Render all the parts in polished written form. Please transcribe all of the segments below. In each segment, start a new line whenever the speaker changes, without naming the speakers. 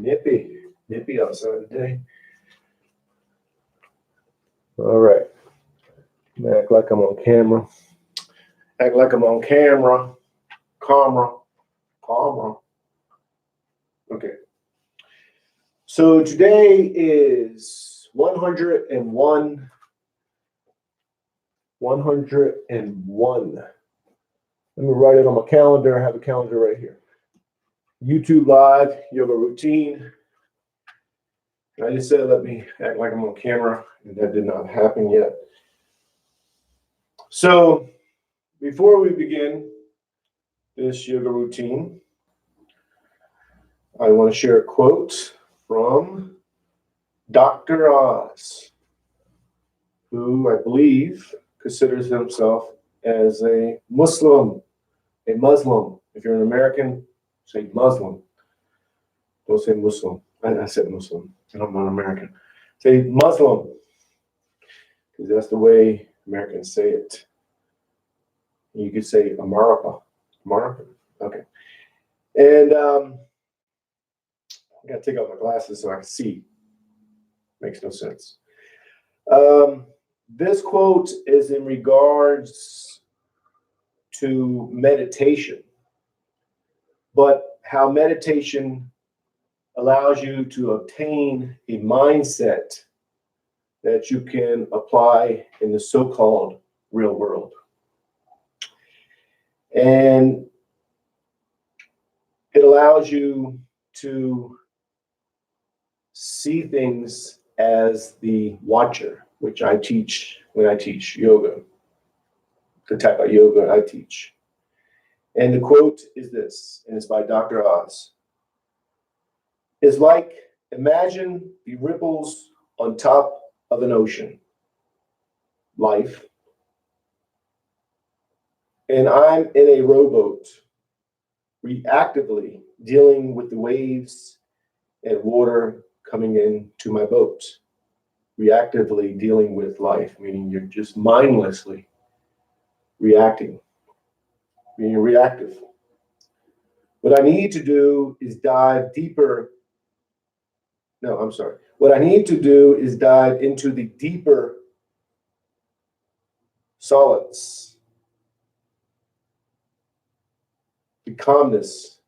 nippy outside today. All right. Act like I'm on camera. Camera. Okay. So today is 101. 101. Let me write it on my calendar. I have a calendar right here. YouTube Live yoga routine. I just said let me act like I'm on camera, and that did not happen yet. So before we begin this yoga routine, I want to share a quote from Dr. Oz, who I believe considers himself as a Muslim. If you're an American, say Muslim. Don't say Muslim. I said Muslim, and I'm not American. Say Muslim, because that's the way Americans say it. You could say America. Okay. And I got to take off my glasses so I can see. Makes no sense. This quote is in regards to meditation, but how meditation allows you to obtain a mindset that you can apply in the so-called real world. And it allows you to see things as the watcher, which I teach when I teach yoga, the type of yoga I teach. And the quote is this, and it's by Dr. Oz. It's like, imagine the ripples on top of an ocean, life, and I'm in a rowboat, reactively dealing with the waves and water coming into my boat, reactively dealing with life, meaning you're just mindlessly reacting, being reactive. What I need to do is dive deeper. No, I'm sorry. What I need to do is dive into the deeper solids, the calmness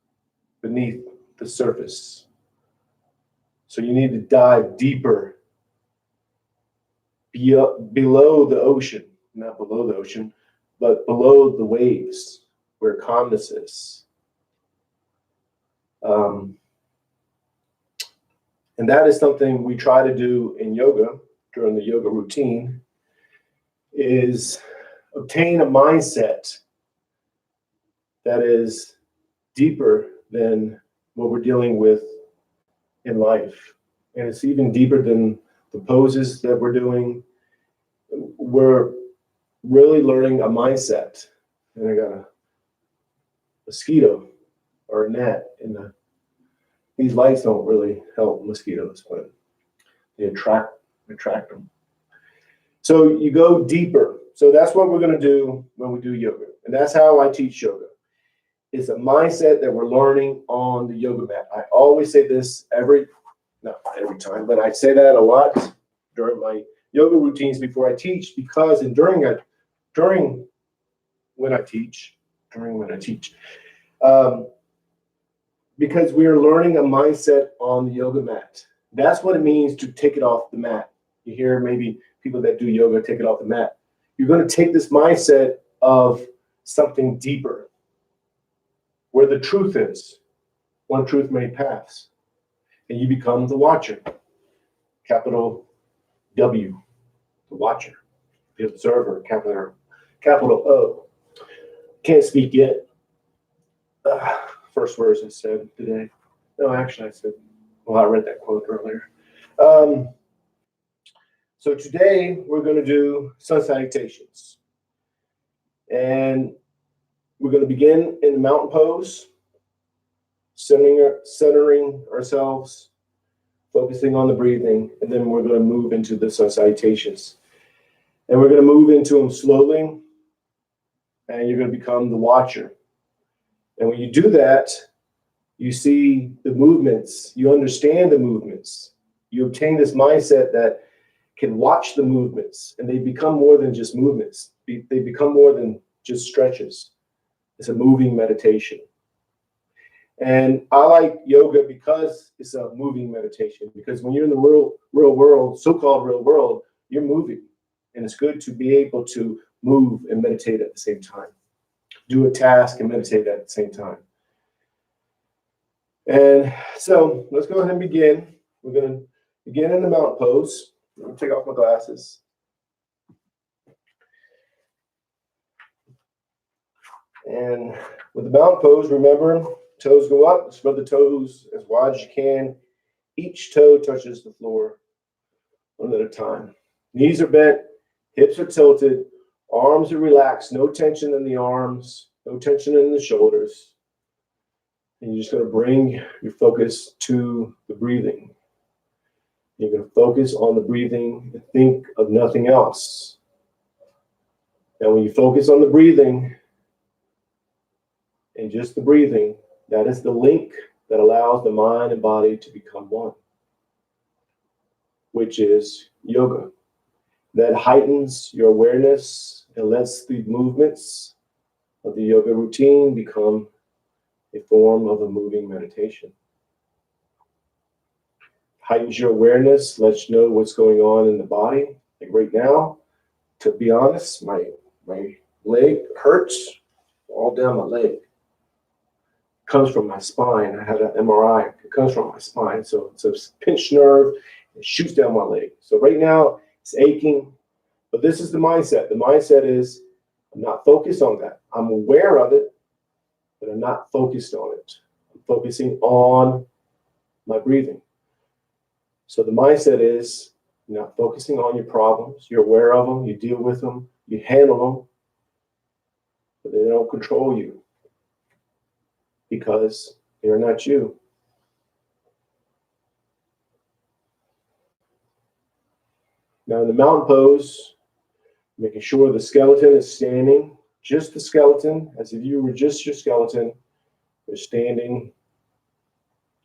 beneath the surface. So you need to dive deeper below the ocean, not below the ocean, but below the waves where calmness is. And that is something we try to do in yoga during the yoga routine, is obtain a mindset that is deeper than what we're dealing with in life. And it's even deeper than the poses that we're doing. We're really learning a mindset. And I got a mosquito or a gnat in the. These lights don't really help mosquitoes, but they attract them. So you go deeper. So that's what we're going to do when we do yoga. And that's how I teach yoga. It's a mindset that we're learning on the yoga mat. I always say this not every time, but I say that a lot during my yoga routines before I teach, because during when I teach, because we are learning a mindset on the yoga mat. That's what it means to take it off the mat. You hear maybe people that do yoga take it off the mat. You're going to take this mindset of something deeper, where the truth is, one truth, many paths, and you become the watcher, capital W, the watcher, the observer, capital O. Can't speak yet. First words I said today. No, actually I read that quote earlier. So today we're going to do sun salutations. And we're going to begin in the mountain pose, centering ourselves, focusing on the breathing, and then we're going to move into the sun salutations. And we're going to move into them slowly, and you're going to become the watcher. And when you do that, You see the movements. You understand the movements. You obtain this mindset that can watch the movements, and they become more than just movements. They become more than just stretches. It's a moving meditation. And I like yoga because it's a moving meditation, because when you're in the real world, so-called real world, you're moving. And it's good to be able to move and meditate at the same time. Do a task and meditate at the same time. And so let's go ahead and begin. We're going to begin in the mountain pose. I'm going to take off my glasses. And with the mountain pose, remember, toes go up, spread the toes as wide as you can. Each toe touches the floor one at a time. Knees are bent, hips are tilted, arms are relaxed, no tension in the arms, no tension in the shoulders. And you're just going to bring your focus to the breathing. You're going to focus on the breathing and think of nothing else. Now, when you focus on the breathing and just the breathing, that is the link that allows the mind and body to become one, which is yoga. That heightens your awareness and lets the movements of the yoga routine become a form of a moving meditation. Heightens your awareness, lets you know what's going on in the body. Like right now, to be honest, my leg hurts all down my leg. Comes from my spine. I had an MRI. It comes from my spine. So it's a pinched nerve. It shoots down my leg. So right now it's aching. But this is the mindset. The mindset is I'm not focused on that. I'm aware of it, but I'm not focused on it. I'm focusing on my breathing. So the mindset is you're not focusing on your problems. You're aware of them. You deal with them. You handle them. But they don't control you, because they're not you. Now in the mountain pose, making sure the skeleton is standing, just the skeleton, as if you were just your skeleton. You're standing,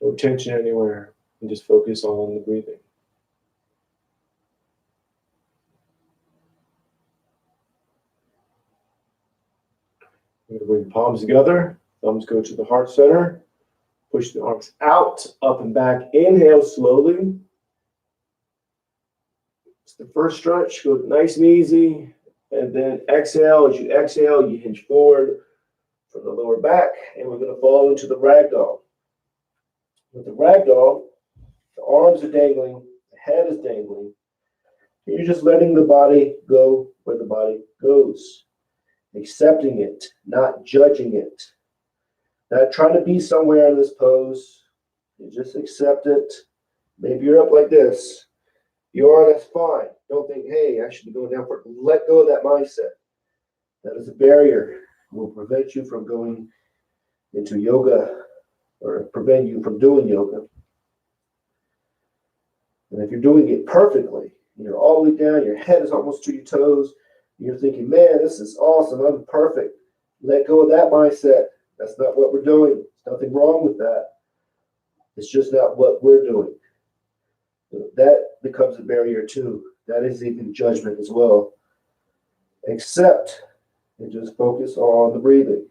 no tension anywhere, and just focus on the breathing. You're going to bring the palms together, thumbs go to the heart center, push the arms out, up and back, inhale slowly. It's the first stretch, go nice and easy, and then exhale. As you exhale, you hinge forward from the lower back, and we're going to fall into the ragdoll. With the ragdoll, the arms are dangling, the head is dangling. You're just letting the body go where the body goes, accepting it, not judging it, not trying to be somewhere in this pose. You just accept it. Maybe you're up like this. You are, that's fine. Don't think, hey, I should be going down for it. Let go of that mindset. That is a barrier. It will prevent you from going into yoga, or prevent you from doing yoga. And if you're doing it perfectly, you're all the way down, your head is almost to your toes, you're thinking, man, this is awesome, I'm perfect. Let go of that mindset. That's not what we're doing. There's nothing wrong with that. It's just not what we're doing. That becomes a barrier too. That is even judgment as well. Accept and just focus on the breathing.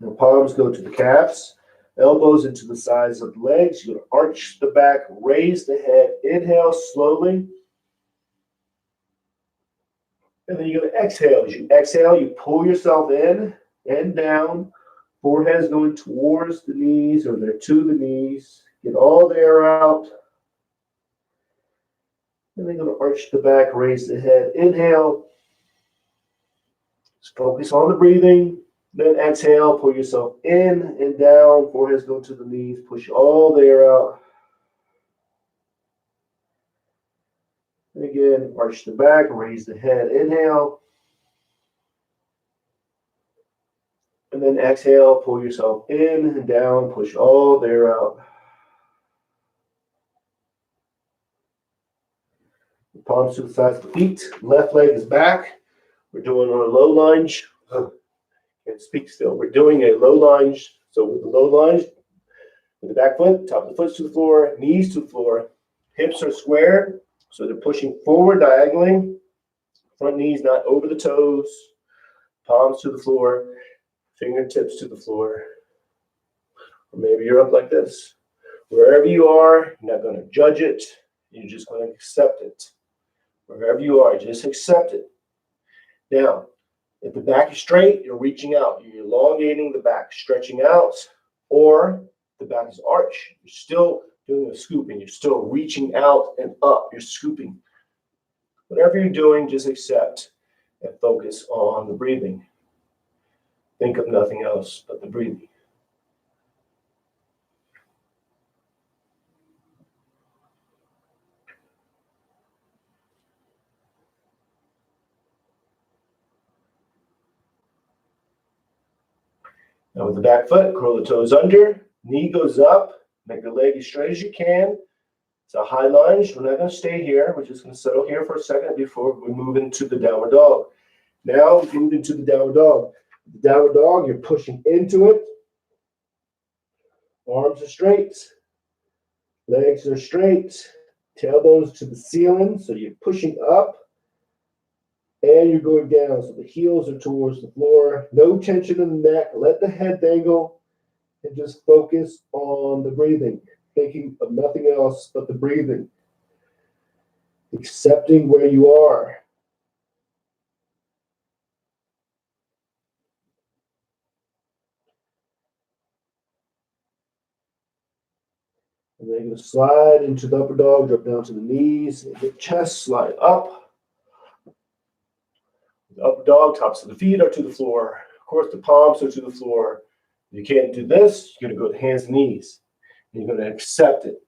The palms go to the calves, elbows into the sides of the legs. You're going to arch the back, raise the head. Inhale slowly. And then you're going to exhale. As you exhale, you pull yourself in and down. Forehead is going towards the knees, or they're to the knees. Get all the air out. And then you're going to arch the back, raise the head. Inhale. Just focus on the breathing. Then exhale, pull yourself in and down. Forehead is going to the knees. Push all the air out. And again, arch the back, raise the head. Inhale. And then exhale, pull yourself in and down, push all the air out. Palms to the sides of the feet. Left leg is back. We're doing our low lunge. Can't and speak still. We're doing a low lunge. So with the low lunge, with the back foot, top of the foot to the floor, knees to the floor, hips are square, so they're pushing forward diagonally. Front knees not over the toes, palms to the floor, fingertips to the floor. Or maybe you're up like this. Wherever you are, you're not going to judge it. You're just going to accept it. Wherever you are, just accept it. Now, if the back is straight, you're reaching out. You're elongating the back, stretching out, or the back is arched. You're still doing a scooping. You're still reaching out and up. You're scooping. Whatever you're doing, just accept and focus on the breathing. Think of nothing else but the breathing. Now with the back foot, curl the toes under, knee goes up, make the leg as straight as you can. It's a high lunge. We're not going to stay here. We're just going to settle here for a second before we move into the downward dog. Now move into the downward dog. The downward dog, you're pushing into it. Arms are straight. Legs are straight. Tailbones to the ceiling. So you're pushing up. And you're going down. So the heels are towards the floor. No tension in the neck. Let the head dangle. And just focus on the breathing. Thinking of nothing else but the breathing. Accepting where you are. And then you're going to slide into the upper dog, drop down to the knees, and the chest, slide up. The upper dog, tops of the feet are to the floor. Of course, the palms are to the floor. If you can't do this, you're going to go to hands and knees. And you're going to accept it.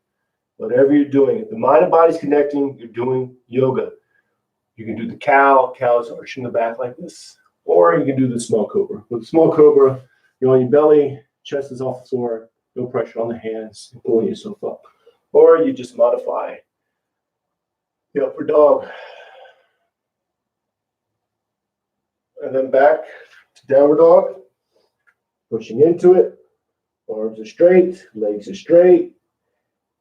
Whatever you're doing, if the mind and body's connecting, you're doing yoga. You can do the cow. Cow is arching the back like this. Or you can do the small cobra. With the small cobra, you're on your belly, chest is off the floor, no pressure on the hands, and pulling yourself up. Or you just modify the upper dog. And then back to downward dog. Pushing into it. Arms are straight, legs are straight.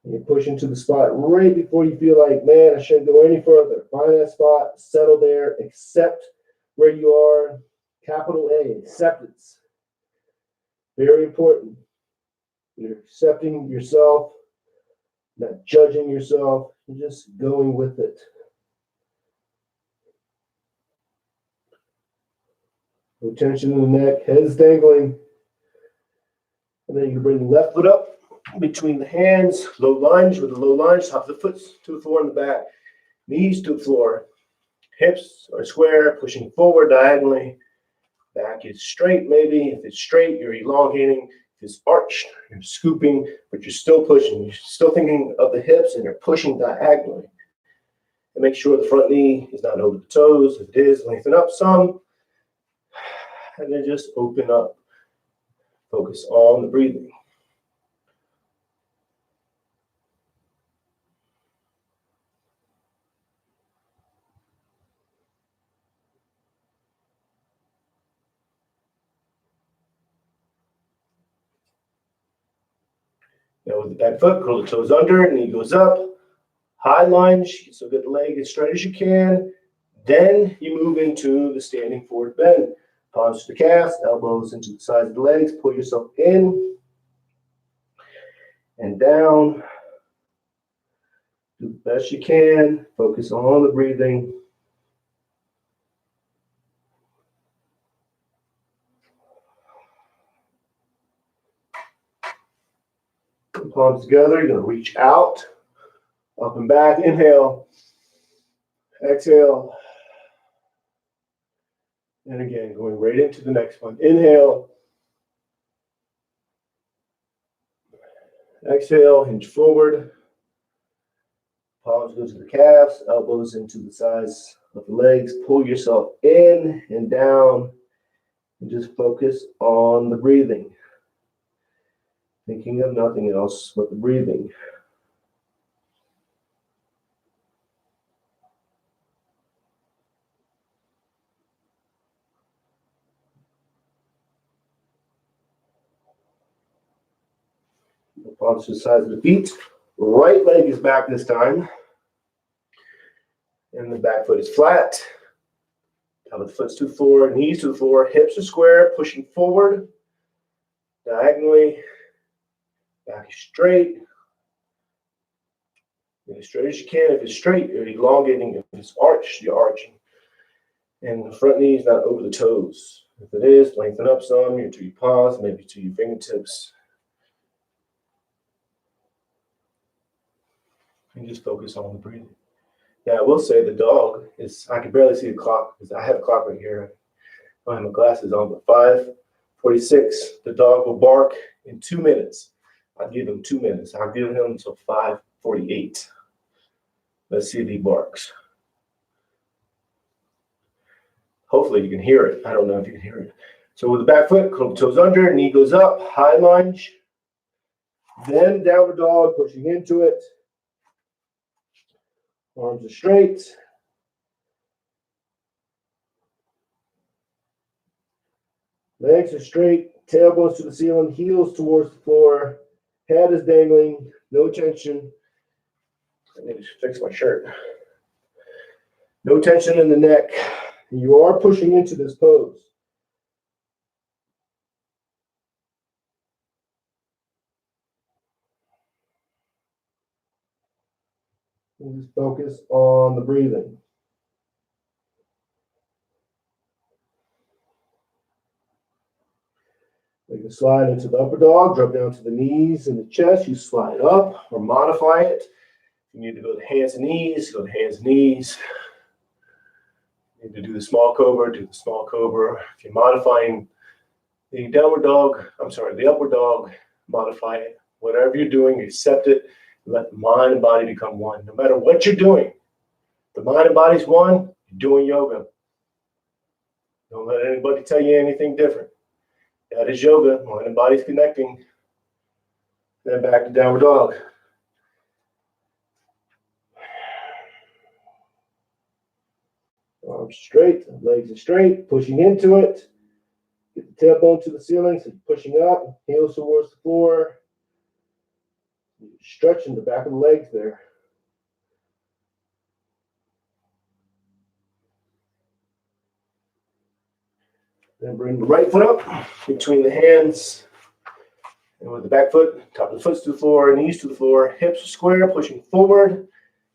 And you're pushing to the spot right before you feel like, man, I shouldn't go any further. Find that spot, settle there, accept where you are. Capital A, acceptance. Very important. You're accepting yourself, not judging yourself, you're just going with it. No tension in the neck, head's dangling. And then you can bring the left foot up between the hands, low lunge with a low lunge, top of the foot to the floor in the back, knees to the floor, hips are square, pushing forward diagonally. Back is straight maybe. If it's straight, you're elongating. If it's arched, you're scooping, but you're still pushing. You're still thinking of the hips and you're pushing diagonally. And make sure the front knee is not over the toes. If it is, lengthen up some. And then just open up. Focus on the breathing. Now with the back foot, curl the toes under, knee goes up. High lunge, so get the leg as straight as you can. Then you move into the standing forward bend. Palms to the calves, elbows into the sides of the legs. Pull yourself in and down. Do the best you can. Focus on the breathing. Palms together, you're going to reach out, up and back. Inhale, exhale. And again, going right into the next one. Inhale, exhale, hinge forward. Palms go to the calves, elbows into the sides of the legs. Pull yourself in and down. And just focus on the breathing. Thinking of nothing else but the breathing. Palms to the sides of the feet. Right leg is back this time. And the back foot is flat. Top of the foot's to the floor, knees to the floor, hips are square, pushing forward, diagonally. Back is straight. As straight as you can. If it's straight, you're elongating. If it's arched, you're arching. And the front knee is not over the toes. If it is, lengthen up some to your paws, maybe to your fingertips. And just focus on the breathing. Now, I will say the dog is, I can barely see the clock because I have a clock right here. I don't have my glasses on, but 5:46, the dog will bark in 2 minutes. I'll give him 2 minutes. I'll give him until 5:48. Let's see if he barks. Hopefully you can hear it. I don't know if you can hear it. So with the back foot, curl the toes under, knee goes up, high lunge. Then downward dog, pushing into it. Arms are straight. Legs are straight, tailbones to the ceiling, heels towards the floor. Head is dangling, no tension. I need to fix my shirt. No tension in the neck. You are pushing into this pose. And just focus on the breathing. You can slide into the upper dog, drop down to the knees and the chest. You slide up or modify it. You need to go to hands and knees, go to hands and knees. You need to do the small cobra, do the small cobra. If you're modifying the downward dog, the upward dog, modify it. Whatever you're doing, accept it. Let the mind and body become one. No matter what you're doing, the mind and body's one, you're doing yoga. Don't let anybody tell you anything different. That is yoga. Mind and body's connecting. Then back to downward dog. Arms straight, legs are straight, pushing into it. Get the tailbone to the ceiling, so pushing up, heels towards the floor. Stretching the back of the legs there. Then bring the right foot up between the hands. And with the back foot, top of the foot to the floor, knees to the floor, hips are square, pushing forward.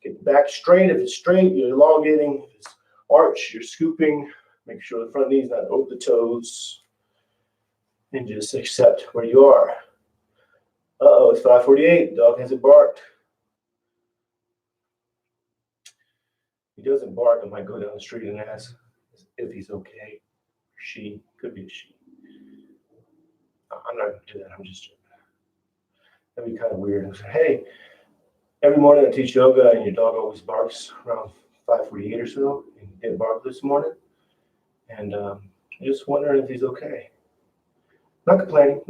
Get the back straight. If it's straight, you're elongating. If it's arch, you're scooping. Make sure the front knee's not over the toes. And just accept where you are. Uh-oh, it's 5:48. Dog hasn't barked. If he doesn't bark, I might go down the street and ask if he's okay. She, could be a she. I'm not going to do that. I'm just, that'd be kind of weird. Hey, every morning I teach yoga and your dog always barks around 5:48 or so. And he didn't bark this morning. And I'm just wondering if he's okay. Not complaining,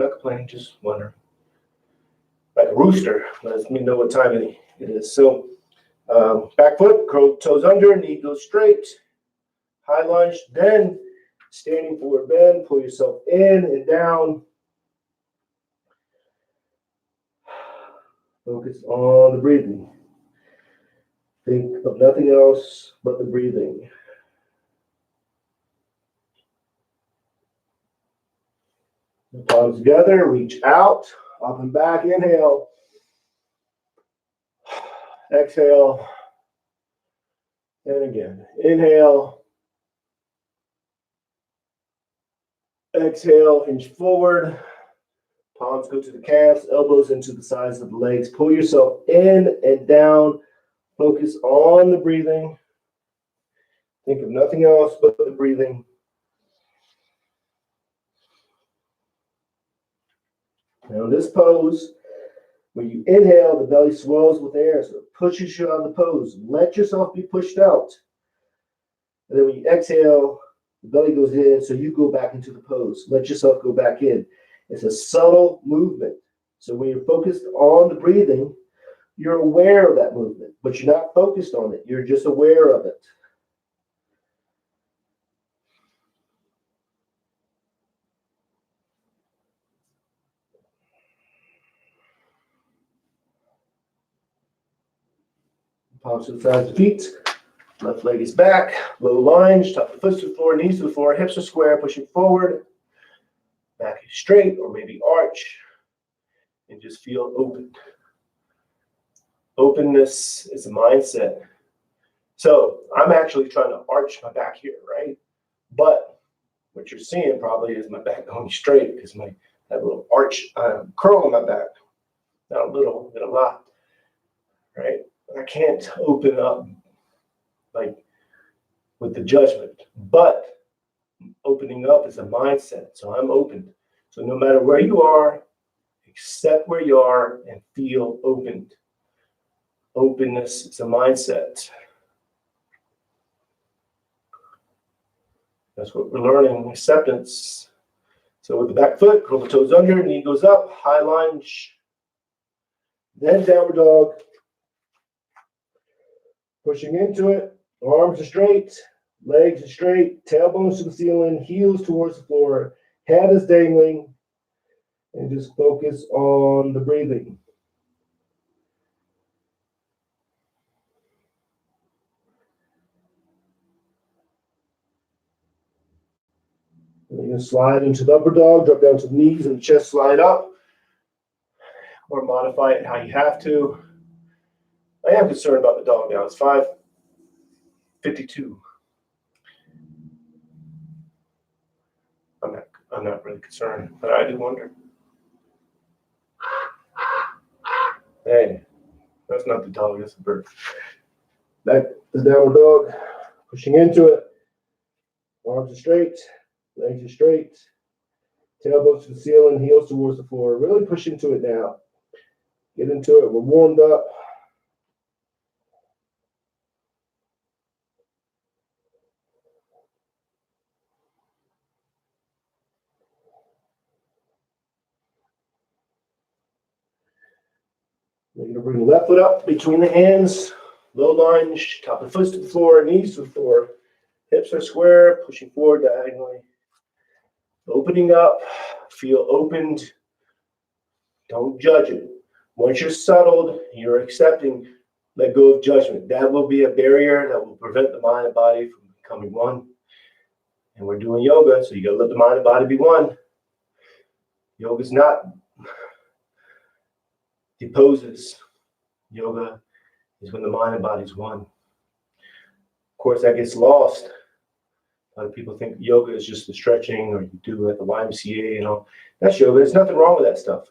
just wondering. Like a rooster, lets me know what time it is. So back foot, curl toes under, knee goes straight. High lunge, then standing forward bend, pull yourself in and down. Focus on the breathing. Think of nothing else but the breathing. The palms together, reach out, up and back, inhale. Exhale. And again, inhale. Exhale, hinge forward. Palms go to the calves, elbows into the sides of the legs. Pull yourself in and down. Focus on the breathing. Think of nothing else but the breathing. Now in this pose, when you inhale, the belly swells with air, so it pushes you out of the pose. Let yourself be pushed out. And then when you exhale, the belly goes in, so you go back into the pose. Let yourself go back in. It's a subtle movement. So when you're focused on the breathing, you're aware of that movement, but you're not focused on it. You're just aware of it. Palms to the sides of the feet. Left leg is back. Low lunge. Top of the foot to the floor, knees to the floor, hips are square, pushing forward. Back is straight or maybe arch. And just feel open. Openness is a mindset. So I'm actually trying to arch my back here, right? But what you're seeing probably is my back going straight because that little arch curl on my back. Not a little, but a lot, right? I can't open up like with the judgment, but opening up is a mindset. So I'm open. So no matter where you are, accept where you are and feel opened. Openness is a mindset. That's what we're learning, acceptance. So with the back foot, curl the toes under, knee goes up, high lunge. Then downward dog. Pushing into it, arms are straight, legs are straight, tailbones to the ceiling, heels towards the floor, head is dangling, and just focus on the breathing. And you're going to slide into the upper dog, drop down to the knees and the chest slide up, or modify it how you have to. I am concerned about the dog now. It's 5:52. I'm not really concerned, but I do wonder. Hey, that's not the dog, that's the bird. Back to the downward dog, pushing into it. Arms are straight, legs are straight, tailbones to the ceiling, heels towards the floor. Really push into it now. Get into it. We're warmed up. You're going to bring the left foot up between the hands. Low lunge, top of the foot to the floor, knees to the floor. Hips are square, pushing forward diagonally. Opening up, feel opened. Don't judge it. Once you're settled, you're accepting, let go of judgment. That will be a barrier that will prevent the mind and body from becoming one. And we're doing yoga, so you got to let the mind and body be one. Yoga is not deposes. Yoga is when the mind and body is one. Of course, that gets lost. A lot of people think yoga is just the stretching, or you do at the YMCA, you know. That's yoga. There's nothing wrong with that stuff.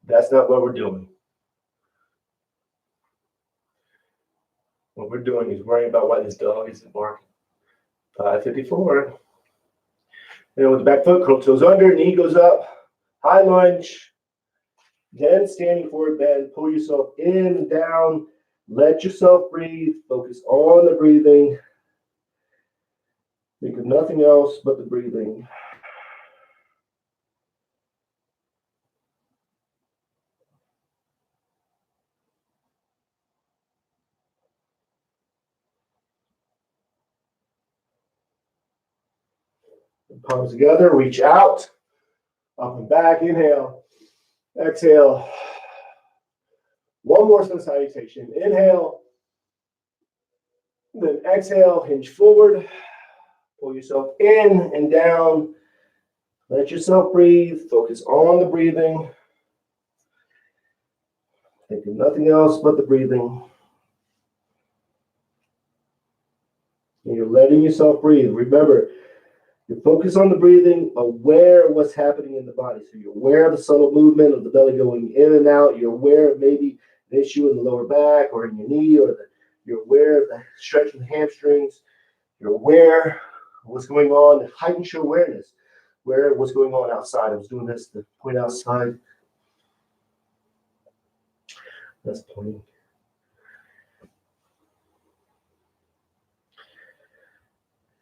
That's not what we're doing. What we're doing is worrying about why this dog isn't barking. 5:54. Then with the back foot, curl toes under, knee goes up, high lunge. Then standing forward bend, pull yourself in and down. Let yourself breathe. Focus on the breathing. Think of nothing else but the breathing. Palms together, reach out, up and back, inhale, exhale. One more sun salutation, inhale, then exhale, hinge forward, pull yourself in and down, let yourself breathe, focus on the breathing, think of nothing else but the breathing. And you're letting yourself breathe. Remember, you focus on the breathing, aware of what's happening in the body. So you're aware of the subtle movement of the belly going in and out. You're aware of maybe an issue in the lower back or in your knee, or you're aware of the stretch of the hamstrings. You're aware of what's going on. Heighten your awareness. Aware of what's going on outside. I was doing this to point outside. That's pointing.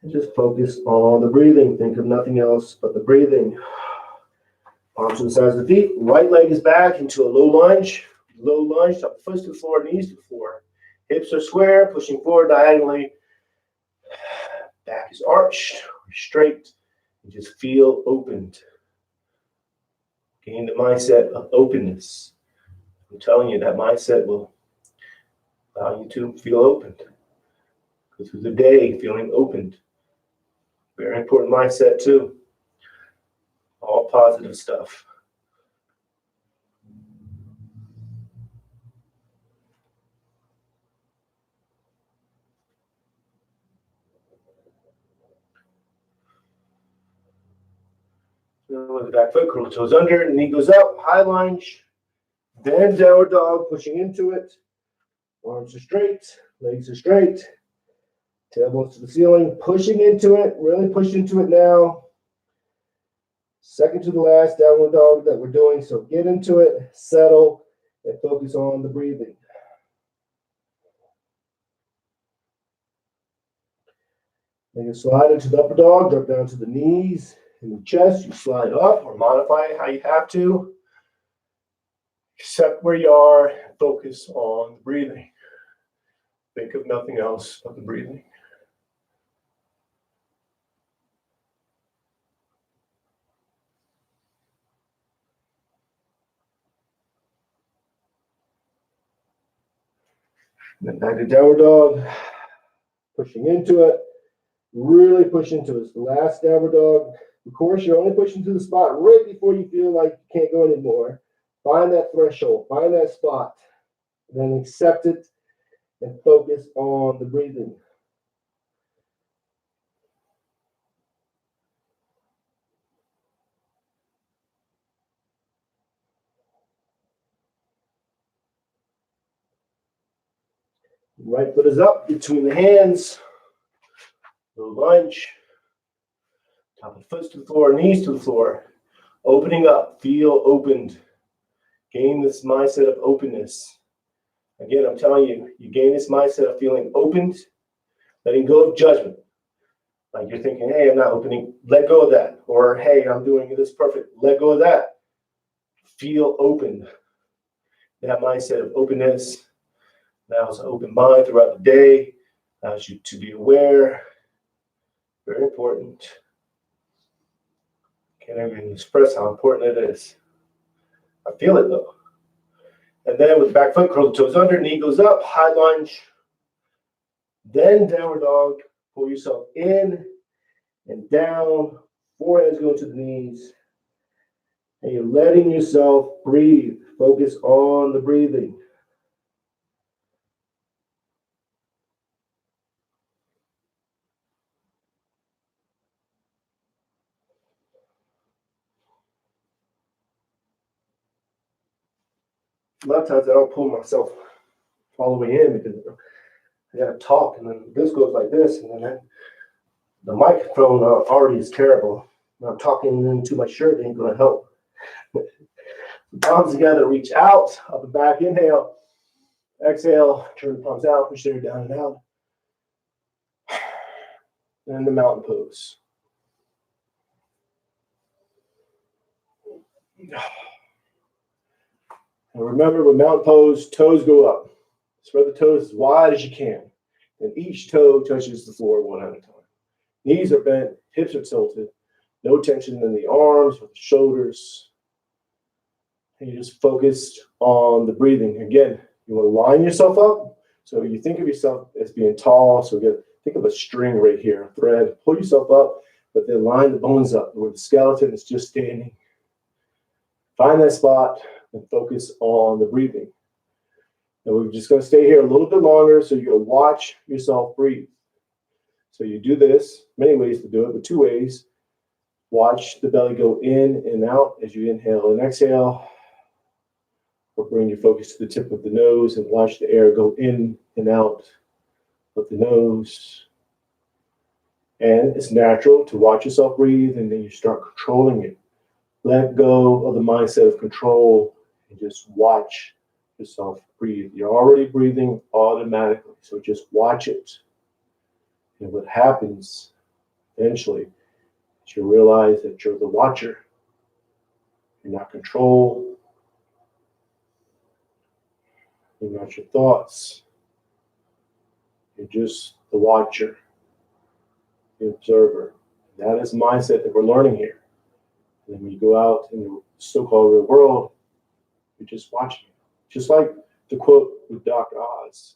And just focus on the breathing. Think of nothing else but the breathing. Arms to the sides of the feet. Right leg is back into a low lunge. Low lunge, top of the foot to the floor, knees to the floor. Hips are square, pushing forward diagonally. Back is arched, straight. And just feel opened. Gain the mindset of openness. I'm telling you, that mindset will Allow you to feel opened. Go through the day feeling opened. Very important mindset too. All positive stuff. With the back foot, curl the toes under, knee goes up, high lunge, then downward dog, pushing into it. Arms are straight, legs are straight, tailbones to the ceiling, pushing into it, really push into it now. Second to the last downward dog that we're doing, so get into it, settle, and focus on the breathing. Then you slide into the upper dog, drop down to the knees and the chest. You slide up or modify it how you have to. Accept where you are and focus on the breathing. Think of nothing else but the breathing. Then back to downward dog, pushing into it, really push into it. It's the last downward dog. Of course, you're only pushing to the spot right before you feel like you can't go anymore. Find that threshold, find that spot, then accept it and focus on the breathing. Right foot is up between the hands. Little lunge. Top of the foot to the floor, knees to the floor. Opening up, feel opened. Gain this mindset of openness. Again, I'm telling you, you gain this mindset of feeling opened, letting go of judgment. Like you're thinking, hey, I'm not opening, let go of that. Or, hey, I'm doing this perfect, let go of that. Feel open. That mindset of openness allows an open mind throughout the day, allows you to be aware. Very important. Can't even express how important it is. I feel it though. And then with the back foot, curl the toes under, knee goes up, high lunge. Then downward dog, pull yourself in and down, forehead's going to the knees. And you're letting yourself breathe. Focus on the breathing. A lot of times I don't pull myself all the way in because I got to talk, and then this goes like this, and then the microphone already is terrible. When I'm talking into my shirt, it ain't going to help. Palms together, reach out, up and back, inhale, exhale, turn the palms out, push there, down and out. And the mountain pose. And remember, with mountain pose, toes go up. Spread the toes as wide as you can. And each toe touches the floor one at a time. Knees are bent, hips are tilted. No tension in the arms or the shoulders. And you're just focused on the breathing. Again, you want to line yourself up. So you think of yourself as being tall. So again, think of a string right here, a thread. Pull yourself up, but then line the bones up where the skeleton is just standing. Find that spot and focus on the breathing. And we're just going to stay here a little bit longer, so you're going to watch yourself breathe. So you do this, many ways to do it, but two ways. Watch the belly go in and out as you inhale and exhale. Or bring your focus to the tip of the nose and watch the air go in and out of the nose. And it's natural to watch yourself breathe, and then you start controlling it. Let go of the mindset of control and just watch yourself breathe. You're already breathing automatically, so just watch it. And what happens eventually is you realize that you're the watcher. You're not control. You're not your thoughts. You're just the watcher, the observer. And that is the mindset that we're learning here. And then when you go out in the so-called real world, you're just watching. Just like the quote with Dr. Oz,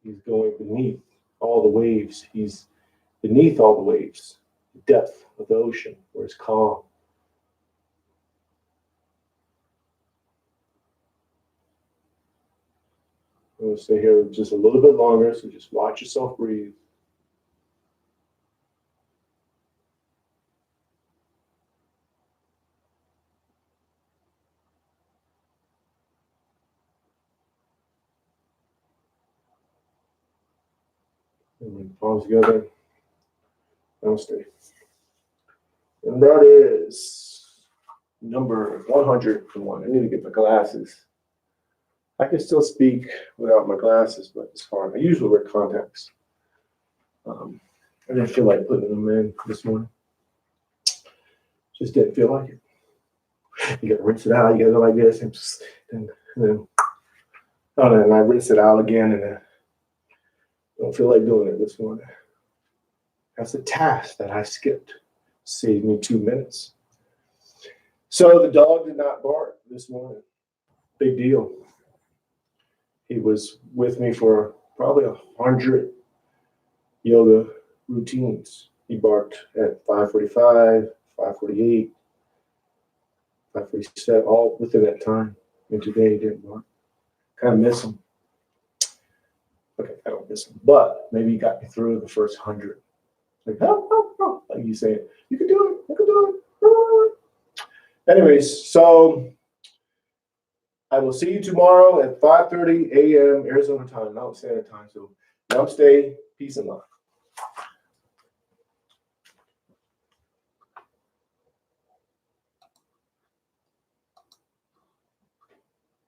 He's going beneath all the waves. He's beneath all the waves, the depth of the ocean, where it's calm. I'm going to stay here just a little bit longer, so just watch yourself breathe. And then palms together. Namaste. And that is number 101. I need to get my glasses. I can still speak without my glasses, but it's hard. I usually wear contacts. I didn't feel like putting them in this morning. Just didn't feel like it. You gotta rinse it out. You gotta go like this, and then I rinse it out again, and then don't feel like doing it this morning. That's a task that I skipped. Saved me 2 minutes. So the dog did not bark this morning. Big deal. He was with me for probably 100 yoga routines. He barked at 5:45, 5:48, 5:47, all within that time. And today he didn't bark. Kind of miss him. Okay, I don't miss him, but maybe he got me through the first 100. Like, oh, like you saying, you can do it, you can do it. Oh. Anyways, so I will see you tomorrow at 5:30 a.m. Arizona time, Mountain Standard Time. So namaste, peace and love.